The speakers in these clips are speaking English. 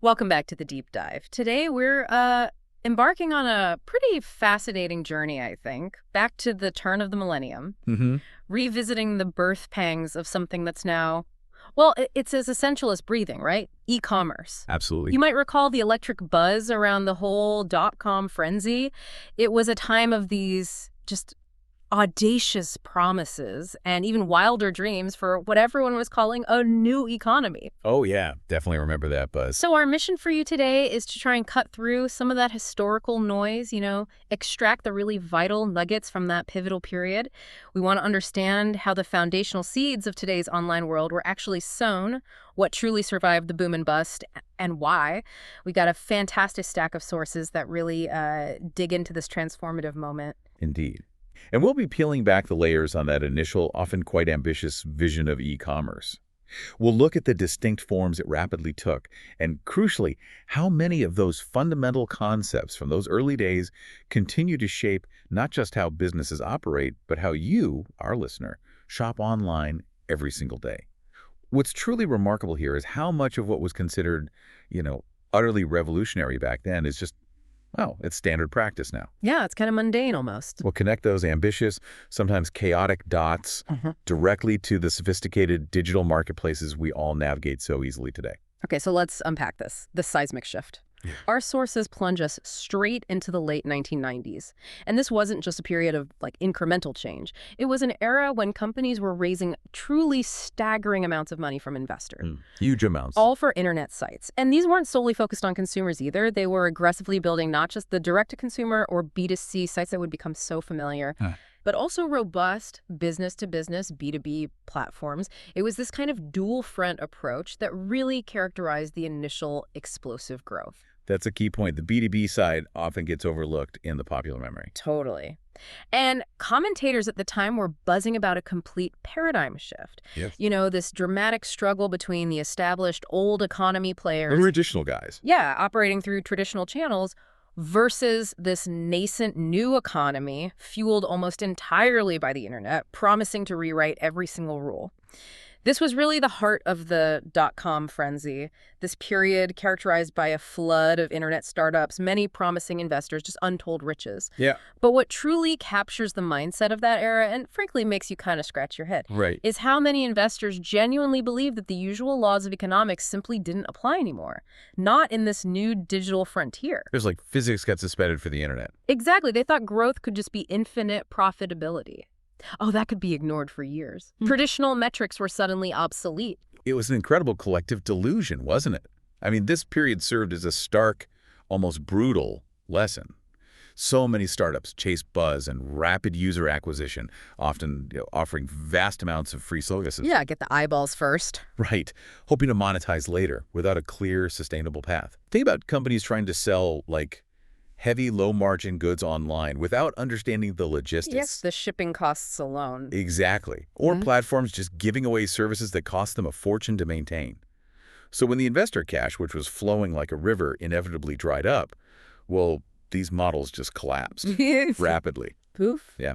Welcome back to the deep dive. Today we're embarking on a pretty fascinating journey, I think, back to the turn of the millennium, Hmm. revisiting the birth pangs of something that's now, well, it's as essential as breathing, right? E-commerce. Absolutely. You might recall the electric buzz around the whole dot-com frenzy. It was a time of these just audacious promises and even wilder dreams for what everyone was calling a new economy. Oh, yeah. Definitely remember that buzz. So our mission for you today is to try and cut through some of that historical noise, extract the really vital nuggets from that pivotal period. We want to understand how the foundational seeds of today's online world were actually sown, what truly survived the boom and bust, and why. We got a fantastic stack of sources that really dig into this transformative moment. Indeed. And we'll be peeling back the layers on that initial, often quite ambitious vision of e-commerce. We'll look at the distinct forms it rapidly took, and crucially, how many of those fundamental concepts from those early days continue to shape not just how businesses operate, but how you, our listener, shop online every single day. What's truly remarkable here is how much of what was considered, utterly revolutionary back then is just, well, it's standard practice now. Yeah, it's kind of mundane almost. We'll connect those ambitious, sometimes chaotic dots directly to the sophisticated digital marketplaces we all navigate so easily today. Okay, so let's unpack this seismic shift. Yeah. Our sources plunge us straight into the late 1990s. And this wasn't just a period of incremental change. It was an era when companies were raising truly staggering amounts of money from investors. Huge amounts. All for internet sites. And these weren't solely focused on consumers either. They were aggressively building not just the direct-to-consumer or B2C sites that would become so familiar, but also robust business-to-business, B2B platforms. It was this kind of dual-front approach that really characterized the initial explosive growth. That's a key point. The B2B side often gets overlooked in the popular memory. Totally. And commentators at the time were buzzing about a complete paradigm shift. Yes. This dramatic struggle between the established old economy players. The traditional guys. Yeah, operating through traditional channels versus this nascent new economy fueled almost entirely by the internet, promising to rewrite every single rule. This was really the heart of the dot-com frenzy, this period characterized by a flood of internet startups, many promising investors, just untold riches. Yeah. But what truly captures the mindset of that era, and frankly makes you kind of scratch your head, Right. is how many investors genuinely believed that the usual laws of economics simply didn't apply anymore, not in this new digital frontier. There's physics got suspended for the internet. Exactly. They thought growth could just be infinite profitability. Oh, that could be ignored for years. Traditional metrics were suddenly obsolete. It was an incredible collective delusion, wasn't it? I mean, this period served as a stark, almost brutal lesson. So many startups chase buzz and rapid user acquisition, often offering vast amounts of free services. Yeah, get the eyeballs first. Right, hoping to monetize later without a clear, sustainable path. Think about companies trying to sell, heavy, low-margin goods online without understanding the logistics. Yes, the shipping costs alone. Exactly. Or platforms just giving away services that cost them a fortune to maintain. So when the investor cash, which was flowing like a river, inevitably dried up, well, these models just collapsed rapidly. Poof. Yeah.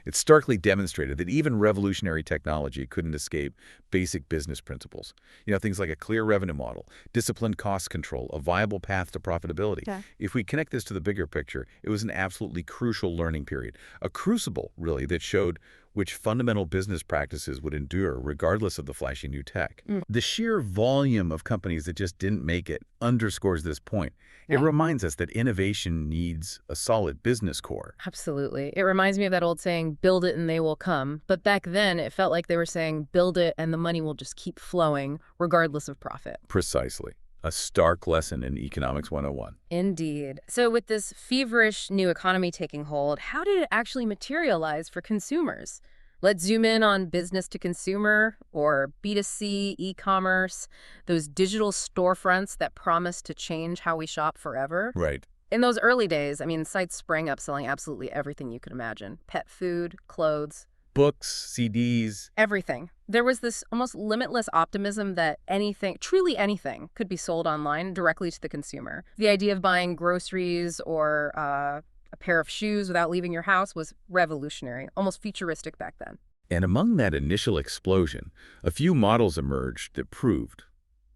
It starkly demonstrated that even revolutionary technology couldn't escape basic business principles. Things like a clear revenue model, disciplined cost control, a viable path to profitability. Okay. If we connect this to the bigger picture, it was an absolutely crucial learning period, a crucible, really, that showed which fundamental business practices would endure regardless of the flashy new tech. The sheer volume of companies that just didn't make it underscores this point. It reminds us that innovation needs a solid business core. Absolutely. It reminds me of that old saying, build it and they will come. But back then, it felt like they were saying, build it and the money will just keep flowing regardless of profit. Precisely. A stark lesson in Economics 101. Indeed. So with this feverish new economy taking hold, how did it actually materialize for consumers? Let's zoom in on business to consumer or B2C, e-commerce, those digital storefronts that promise to change how we shop forever. Right. In those early days, sites sprang up selling absolutely everything you could imagine. Pet food, clothes. Books, CDs. Everything. There was this almost limitless optimism that anything, truly anything, could be sold online directly to the consumer. The idea of buying groceries or a pair of shoes without leaving your house was revolutionary, almost futuristic back then. And among that initial explosion, a few models emerged that proved,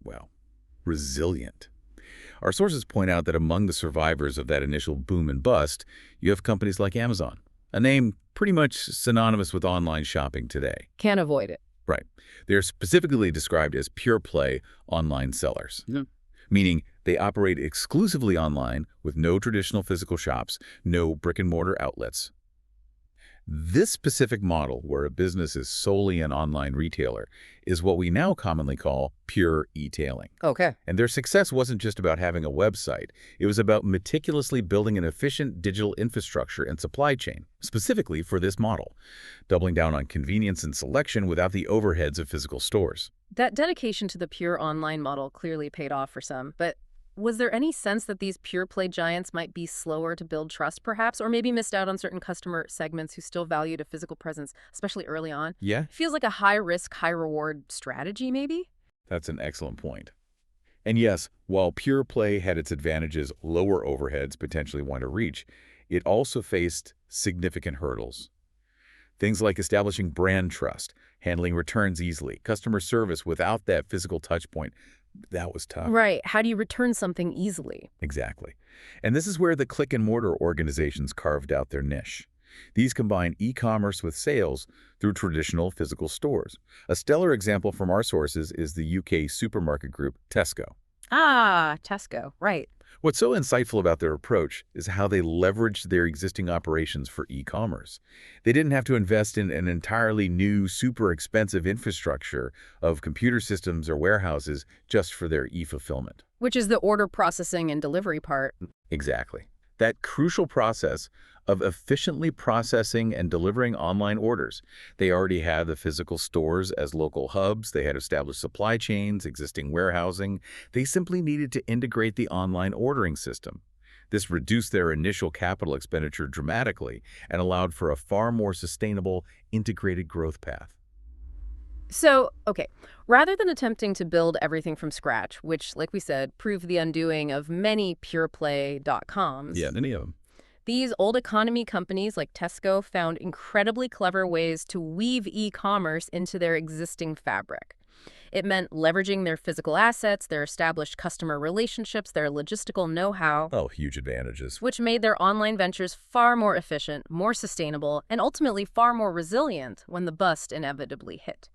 well, resilient. Our sources point out that among the survivors of that initial boom and bust, you have companies like Amazon, a name pretty much synonymous with online shopping today. Can't avoid it. Right. They're specifically described as pure-play online sellers, meaning they operate exclusively online with no traditional physical shops, no brick-and-mortar outlets. This specific model, where a business is solely an online retailer, is what we now commonly call pure e-tailing. Okay. And their success wasn't just about having a website. It was about meticulously building an efficient digital infrastructure and supply chain, specifically for this model, doubling down on convenience and selection without the overheads of physical stores. That dedication to the pure online model clearly paid off for some, but was there any sense that these pure play giants might be slower to build trust, perhaps, or maybe missed out on certain customer segments who still valued a physical presence, especially early on? Yeah, Feels like a high-risk, high-reward strategy, maybe? that's an excellent point. And yes, while pure play had its advantages, lower overheads, potentially wider reach, it also faced significant hurdles. Things like establishing brand trust, handling returns easily, customer service without that physical touch point. That was tough. Right. How do you return something easily? Exactly. And this is where the click-and-mortar organizations carved out their niche. These combine e-commerce with sales through traditional physical stores. A stellar example from our sources is the UK supermarket group Tesco. Ah, Tesco. Right. What's so insightful about their approach is how they leveraged their existing operations for e-commerce. They didn't have to invest in an entirely new, super expensive infrastructure of computer systems or warehouses just for their e-fulfillment. Which is the order processing and delivery part. Exactly. That crucial process of efficiently processing and delivering online orders. They already had the physical stores as local hubs. They had established supply chains, existing warehousing. They simply needed to integrate the online ordering system. This reduced their initial capital expenditure dramatically and allowed for a far more sustainable, integrated growth path. So, okay, rather than attempting to build everything from scratch, which, like we said, proved the undoing of many pure play .coms, Yeah, any of them. these old economy companies like Tesco found incredibly clever ways to weave e-commerce into their existing fabric. It meant leveraging their physical assets, their established customer relationships, their logistical know-how, Oh, huge advantages. which made their online ventures far more efficient, more sustainable, and ultimately far more resilient when the bust inevitably hit.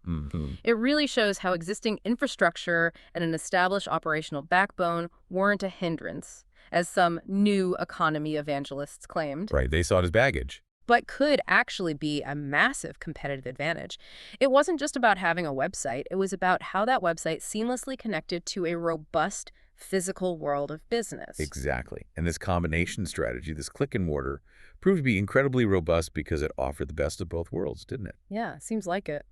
It really shows how existing infrastructure and an established operational backbone weren't a hindrance, as some new economy evangelists claimed, Right, they saw it as baggage. but could actually be a massive competitive advantage. It wasn't just about having a website, it was about how that website seamlessly connected to a robust physical world of business. Exactly. And this combination strategy, this click-and-mortar, proved to be incredibly robust because it offered the best of both worlds, didn't it? Yeah, seems like it.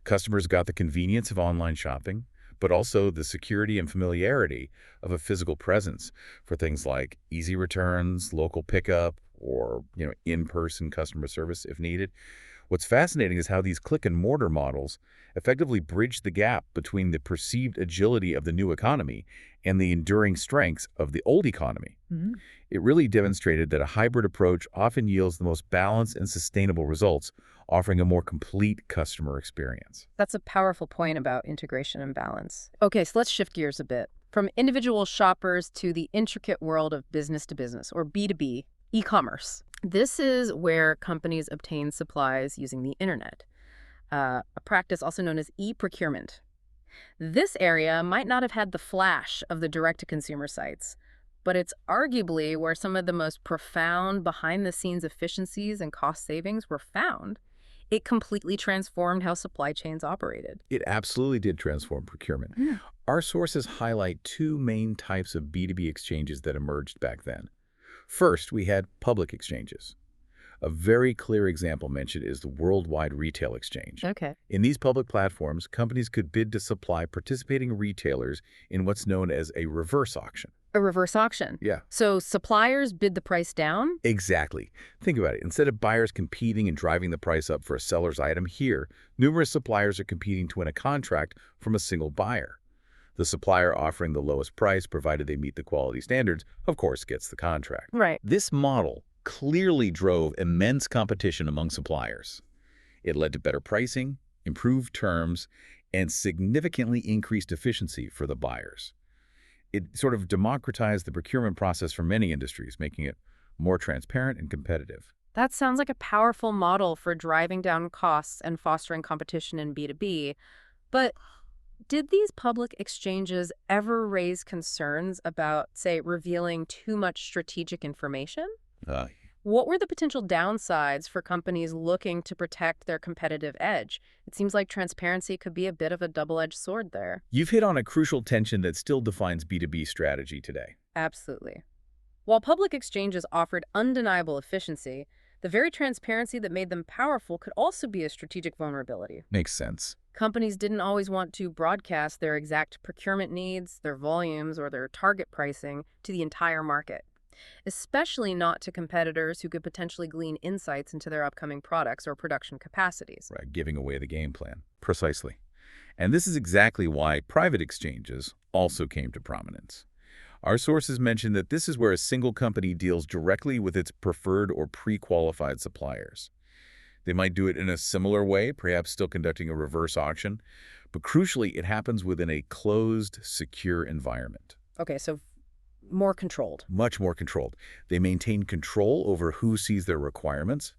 Customers got the convenience of online shopping, but also the security and familiarity of a physical presence for things like easy returns, local pickup, or in-person customer service if needed. What's fascinating is how these click-and-mortar models effectively bridge the gap between the perceived agility of the new economy and the enduring strengths of the old economy. It really demonstrated that a hybrid approach often yields the most balanced and sustainable results, offering a more complete customer experience. That's a powerful point about integration and balance. Okay, so let's shift gears a bit. From individual shoppers to the intricate world of business to business, or B2B, e-commerce. This is where companies obtain supplies using the internet, a practice also known as e-procurement. This area might not have had the flash of the direct-to-consumer sites, but it's arguably where some of the most profound behind-the-scenes efficiencies and cost savings were found. It completely transformed how supply chains operated. It absolutely did transform procurement. Our sources highlight two main types of B2B exchanges that emerged back then. First, we had public exchanges. A very clear example mentioned is the Worldwide Retail Exchange. Okay. In these public platforms, companies could bid to supply participating retailers in what's known as a reverse auction. A reverse auction. Yeah. So suppliers bid the price down? Exactly. Think about it. Instead of buyers competing and driving the price up for a seller's item here, numerous suppliers are competing to win a contract from a single buyer. The supplier offering the lowest price, provided they meet the quality standards, of course, gets the contract. Right. This model clearly drove immense competition among suppliers. It led to better pricing, improved terms, and significantly increased efficiency for the buyers. It sort of democratized the procurement process for many industries, making it more transparent and competitive. That sounds like a powerful model for driving down costs and fostering competition in B2B. But did these public exchanges ever raise concerns about, say, revealing too much strategic information? Uh, What were the potential downsides for companies looking to protect their competitive edge? It seems like transparency could be a bit of a double-edged sword there. you've hit on a crucial tension that still defines B2B strategy today. Absolutely. While public exchanges offered undeniable efficiency, the very transparency that made them powerful could also be a strategic vulnerability. Makes sense. Companies didn't always want to broadcast their exact procurement needs, their volumes, or their target pricing to the entire market, especially not to competitors who could potentially glean insights into their upcoming products or production capacities. Right, giving away the game plan. Precisely. And this is exactly why private exchanges also came to prominence. Our sources mention that this is where a single company deals directly with its preferred or pre-qualified suppliers. They might do it in a similar way, perhaps still conducting a reverse auction, but crucially, it happens within a closed, secure environment. Okay, so more controlled. Much more controlled. They maintain control over who sees their requirements,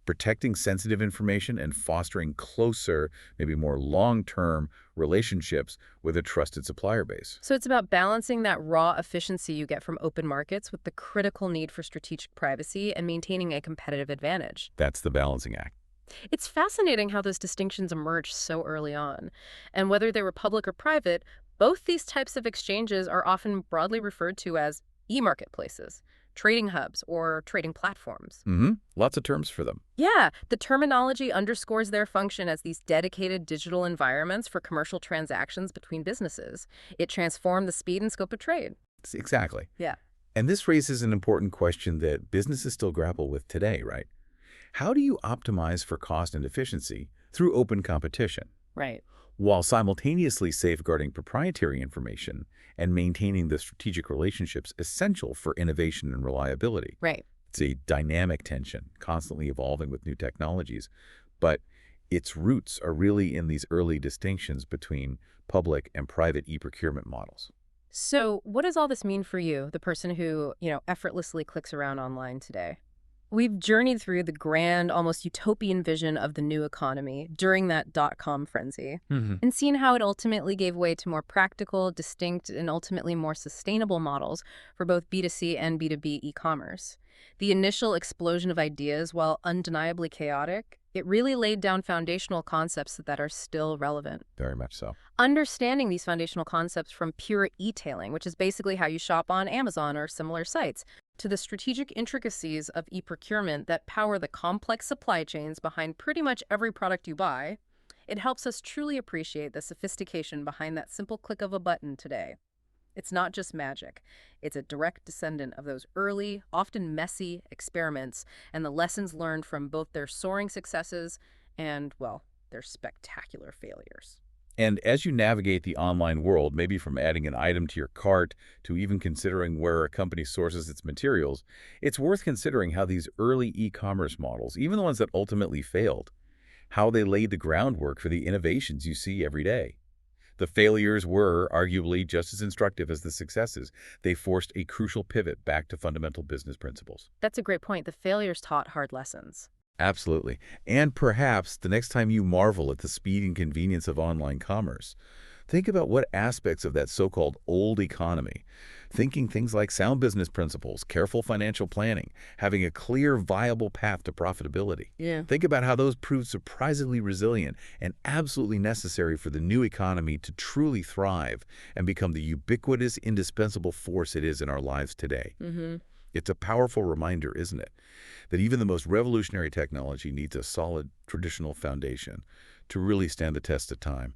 protecting sensitive information and fostering closer, maybe more long-term relationships with a trusted supplier base. So it's about balancing that raw efficiency you get from open markets with the critical need for strategic privacy and maintaining a competitive advantage. That's the balancing act. It's fascinating how those distinctions emerged so early on. And whether they were public or private, both these types of exchanges are often broadly referred to as e-marketplaces, trading hubs, or trading platforms. Lots of terms for them. Yeah, the terminology underscores their function as these dedicated digital environments for commercial transactions between businesses. It transformed the speed and scope of trade. Exactly. Yeah. And this raises an important question that businesses still grapple with today, right? How do you optimize for cost and efficiency through open competition, Right. while simultaneously safeguarding proprietary information and maintaining the strategic relationships essential for innovation and reliability? Right. It's a dynamic tension, constantly evolving with new technologies, but its roots are really in these early distinctions between public and private e-procurement models. So what does all this mean for you, the person who, effortlessly clicks around online today? We've journeyed through the grand, almost utopian vision of the new economy during that dot-com frenzy and seen how it ultimately gave way to more practical, distinct, and ultimately more sustainable models for both B2C and B2B e-commerce. The initial explosion of ideas, while undeniably chaotic, it really laid down foundational concepts that are still relevant. Very much so. Understanding these foundational concepts from pure e-tailing, which is basically how you shop on Amazon or similar sites, to the strategic intricacies of e-procurement that power the complex supply chains behind pretty much every product you buy, it helps us truly appreciate the sophistication behind that simple click of a button today. It's not just magic. It's a direct descendant of those early, often messy experiments and the lessons learned from both their soaring successes and, well, their spectacular failures. And as you navigate the online world, maybe from adding an item to your cart to even considering where a company sources its materials, it's worth considering how these early e-commerce models, even the ones that ultimately failed, how they laid the groundwork for the innovations you see every day. The failures were arguably just as instructive as the successes. They forced a crucial pivot back to fundamental business principles. That's a great point. The failures taught hard lessons. Absolutely. And perhaps the next time you marvel at the speed and convenience of online commerce, think about what aspects of that so-called old economy, thinking things like sound business principles, careful financial planning, having a clear, viable path to profitability. Yeah. Think about how those proved surprisingly resilient and absolutely necessary for the new economy to truly thrive and become the ubiquitous, indispensable force it is in our lives today. It's a powerful reminder, isn't it, that even the most revolutionary technology needs a solid traditional foundation to really stand the test of time.